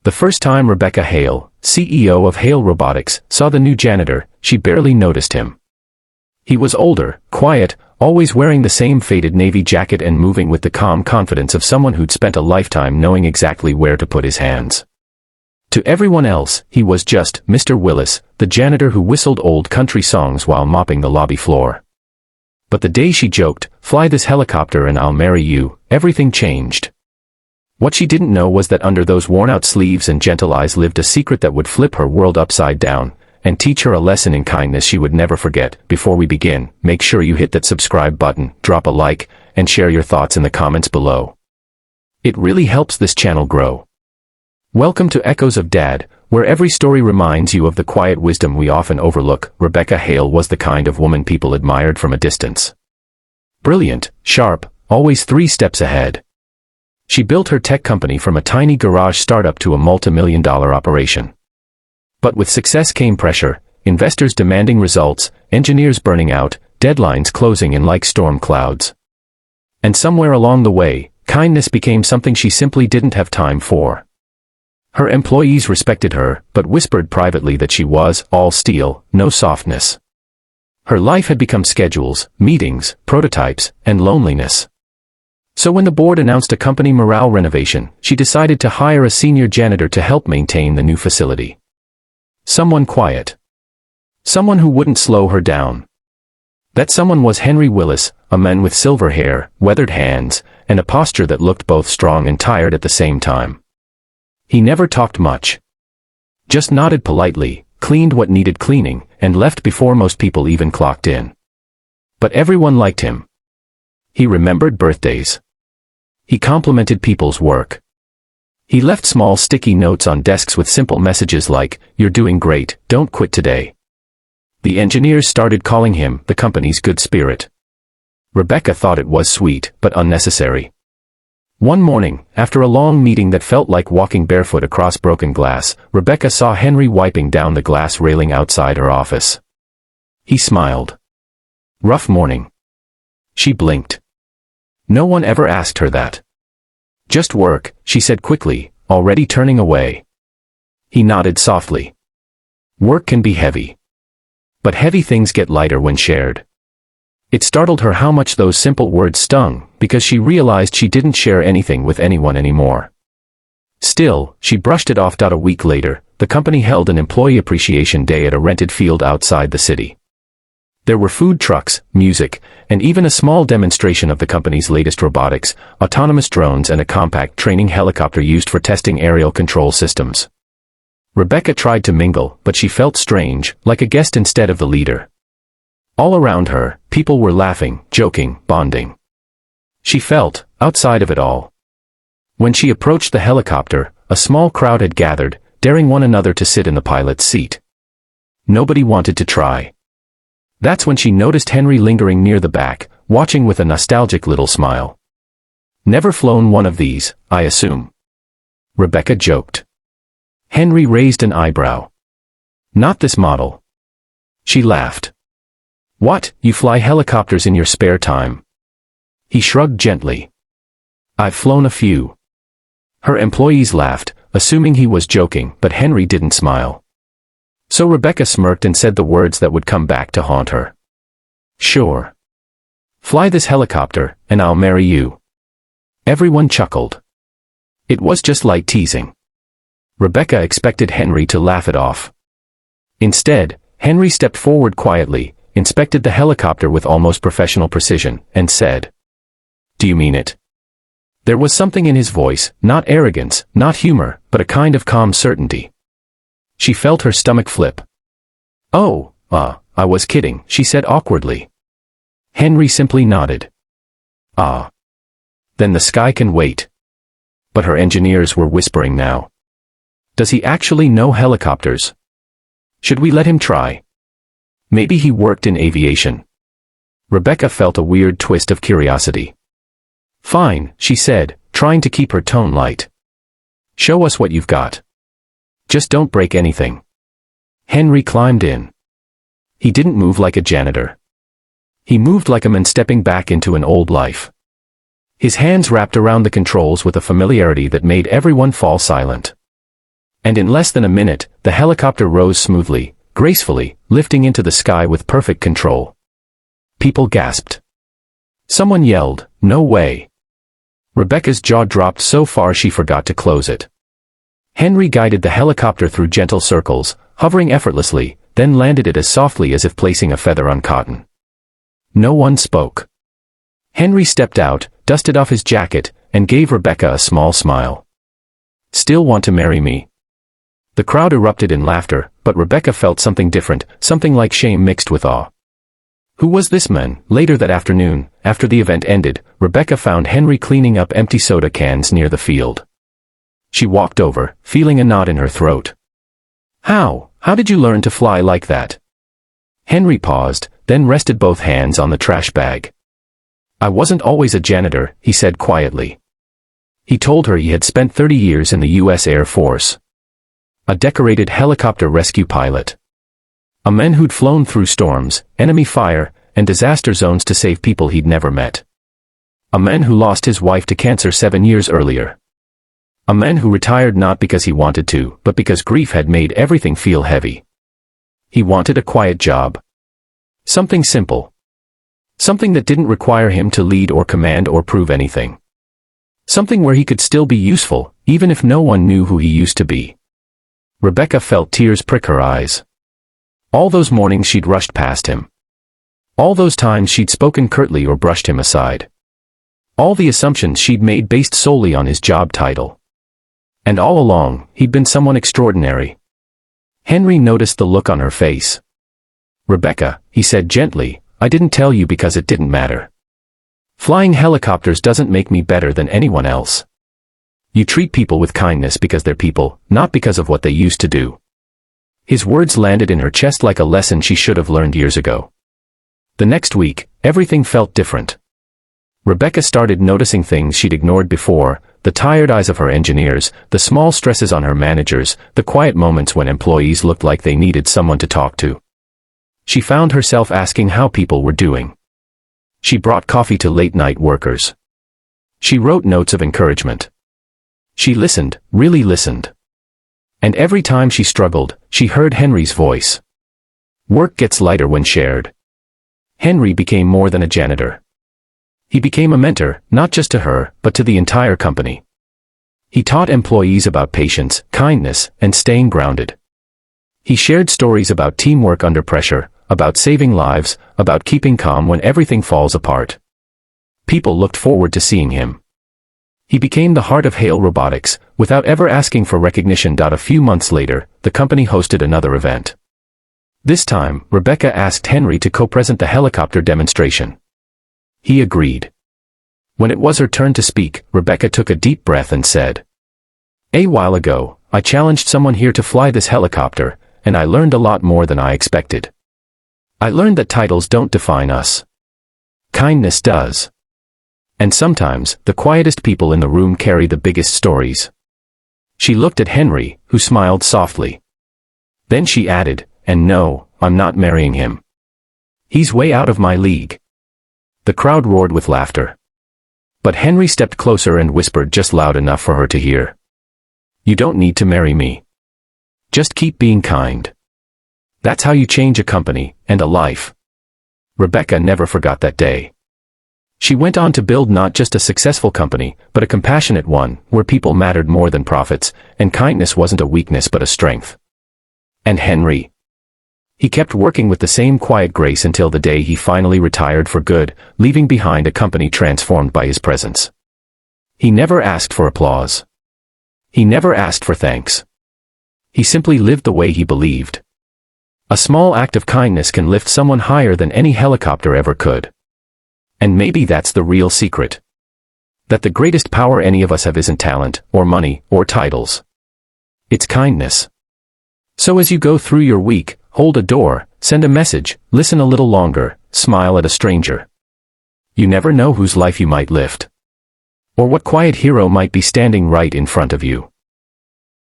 The first time Rebecca Hale, CEO of Hale Robotics, saw the new janitor, she barely noticed him. He was older, quiet, always wearing the same faded navy jacket and moving with the calm confidence of someone who'd spent a lifetime knowing exactly where to put his hands. To everyone else, he was just Mr. Willis, the janitor who whistled old country songs while mopping the lobby floor. But the day she joked, "Fly this helicopter and I'll marry you," everything changed. What she didn't know was that under those worn-out sleeves and gentle eyes lived a secret that would flip her world upside down, and teach her a lesson in kindness she would never forget. Before we begin, make sure you hit that subscribe button, drop a like, and share your thoughts in the comments below. It really helps this channel grow. Welcome to Echoes of Dad, where every story reminds you of the quiet wisdom we often overlook. Rebecca Hale was the kind of woman people admired from a distance. Brilliant, sharp, always 3 steps ahead. She built her tech company from a tiny garage startup to a multi-million-dollar operation. But with success came pressure, investors demanding results, engineers burning out, deadlines closing in like storm clouds. And somewhere along the way, kindness became something she simply didn't have time for. Her employees respected her, but whispered privately that she was all steel, no softness. Her life had become schedules, meetings, prototypes, and loneliness. So when the board announced a company morale renovation, she decided to hire a senior janitor to help maintain the new facility. Someone quiet. Someone who wouldn't slow her down. That someone was Henry Willis, a man with silver hair, weathered hands, and a posture that looked both strong and tired at the same time. He never talked much. Just nodded politely, cleaned what needed cleaning, and left before most people even clocked in. But everyone liked him. He remembered birthdays. He complimented people's work. He left small sticky notes on desks with simple messages like, "You're doing great, don't quit today." The engineers started calling him the company's good spirit. Rebecca thought it was sweet, but unnecessary. One morning, after a long meeting that felt like walking barefoot across broken glass, Rebecca saw Henry wiping down the glass railing outside her office. He smiled. Rough morning. She blinked. No one ever asked her that. Just work, she said quickly, already turning away. He nodded softly. Work can be heavy. But heavy things get lighter when shared. It startled her how much those simple words stung, because she realized she didn't share anything with anyone anymore. Still, she brushed it off. A week later, the company held an employee appreciation day at a rented field outside the city. There were food trucks, music, and even a small demonstration of the company's latest robotics, autonomous drones and a compact training helicopter used for testing aerial control systems. Rebecca tried to mingle, but she felt strange, like a guest instead of the leader. All around her, people were laughing, joking, bonding. She felt, outside of it all. When she approached the helicopter, a small crowd had gathered, daring one another to sit in the pilot's seat. Nobody wanted to try. That's when she noticed Henry lingering near the back, watching with a nostalgic little smile. Never flown one of these, I assume. Rebecca joked. Henry raised an eyebrow. Not this model. She laughed. What, you fly helicopters in your spare time? He shrugged gently. I've flown a few. Her employees laughed, assuming he was joking, but Henry didn't smile. So Rebecca smirked and said the words that would come back to haunt her. Sure. Fly this helicopter, and I'll marry you. Everyone chuckled. It was just light teasing. Rebecca expected Henry to laugh it off. Instead, Henry stepped forward quietly, inspected the helicopter with almost professional precision, and said, "Do you mean it?" There was something in his voice, not arrogance, not humor, but a kind of calm certainty. She felt her stomach flip. Oh, I was kidding, she said awkwardly. Henry simply nodded. Ah. Then the sky can wait. But her engineers were whispering now. Does he actually know helicopters? Should we let him try? Maybe he worked in aviation. Rebecca felt a weird twist of curiosity. Fine, she said, trying to keep her tone light. Show us what you've got. Just don't break anything. Henry climbed in. He didn't move like a janitor. He moved like a man stepping back into an old life. His hands wrapped around the controls with a familiarity that made everyone fall silent. And in less than a minute, the helicopter rose smoothly, gracefully, lifting into the sky with perfect control. People gasped. Someone yelled, "No way!" Rebecca's jaw dropped so far she forgot to close it. Henry guided the helicopter through gentle circles, hovering effortlessly, then landed it as softly as if placing a feather on cotton. No one spoke. Henry stepped out, dusted off his jacket, and gave Rebecca a small smile. "Still want to marry me?" The crowd erupted in laughter, but Rebecca felt something different, something like shame mixed with awe. Who was this man? Later that afternoon, after the event ended, Rebecca found Henry cleaning up empty soda cans near the field. She walked over, feeling a knot in her throat. How did you learn to fly like that?" Henry paused, then rested both hands on the trash bag. "I wasn't always a janitor," he said quietly. He told her he had spent 30 years in the U.S. Air Force. A decorated helicopter rescue pilot. A man who'd flown through storms, enemy fire, and disaster zones to save people he'd never met. A man who lost his wife to cancer 7 years earlier. A man who retired not because he wanted to, but because grief had made everything feel heavy. He wanted a quiet job. Something simple. Something that didn't require him to lead or command or prove anything. Something where he could still be useful, even if no one knew who he used to be. Rebecca felt tears prick her eyes. All those mornings she'd rushed past him. All those times she'd spoken curtly or brushed him aside. All the assumptions she'd made based solely on his job title. And all along, he'd been someone extraordinary. Henry noticed the look on her face. "Rebecca," he said gently, "I didn't tell you because it didn't matter. Flying helicopters doesn't make me better than anyone else. You treat people with kindness because they're people, not because of what they used to do." His words landed in her chest like a lesson she should have learned years ago. The next week, everything felt different. Rebecca started noticing things she'd ignored before, the tired eyes of her engineers, the small stresses on her managers, the quiet moments when employees looked like they needed someone to talk to. She found herself asking how people were doing. She brought coffee to late-night workers. She wrote notes of encouragement. She listened, really listened. And every time she struggled, she heard Henry's voice. Work gets lighter when shared. Henry became more than a janitor. He became a mentor, not just to her, but to the entire company. He taught employees about patience, kindness, and staying grounded. He shared stories about teamwork under pressure, about saving lives, about keeping calm when everything falls apart. People looked forward to seeing him. He became the heart of Hale Robotics, without ever asking for recognition. A few months later, the company hosted another event. This time, Rebecca asked Henry to co-present the helicopter demonstration. He agreed. When it was her turn to speak, Rebecca took a deep breath and said, "A while ago, I challenged someone here to fly this helicopter, and I learned a lot more than I expected. I learned that titles don't define us. Kindness does. And sometimes, the quietest people in the room carry the biggest stories." She looked at Henry, who smiled softly. Then she added, "And no, I'm not marrying him. He's way out of my league." The crowd roared with laughter. But Henry stepped closer and whispered just loud enough for her to hear. "You don't need to marry me. Just keep being kind. That's how you change a company, and a life." Rebecca never forgot that day. She went on to build not just a successful company, but a compassionate one, where people mattered more than profits, and kindness wasn't a weakness but a strength. And Henry? He kept working with the same quiet grace until the day he finally retired for good, leaving behind a company transformed by his presence. He never asked for applause. He never asked for thanks. He simply lived the way he believed. A small act of kindness can lift someone higher than any helicopter ever could. And maybe that's the real secret. That the greatest power any of us have isn't talent, or money, or titles. It's kindness. So as you go through your week, hold a door, send a message, listen a little longer, smile at a stranger. You never know whose life you might lift. Or what quiet hero might be standing right in front of you.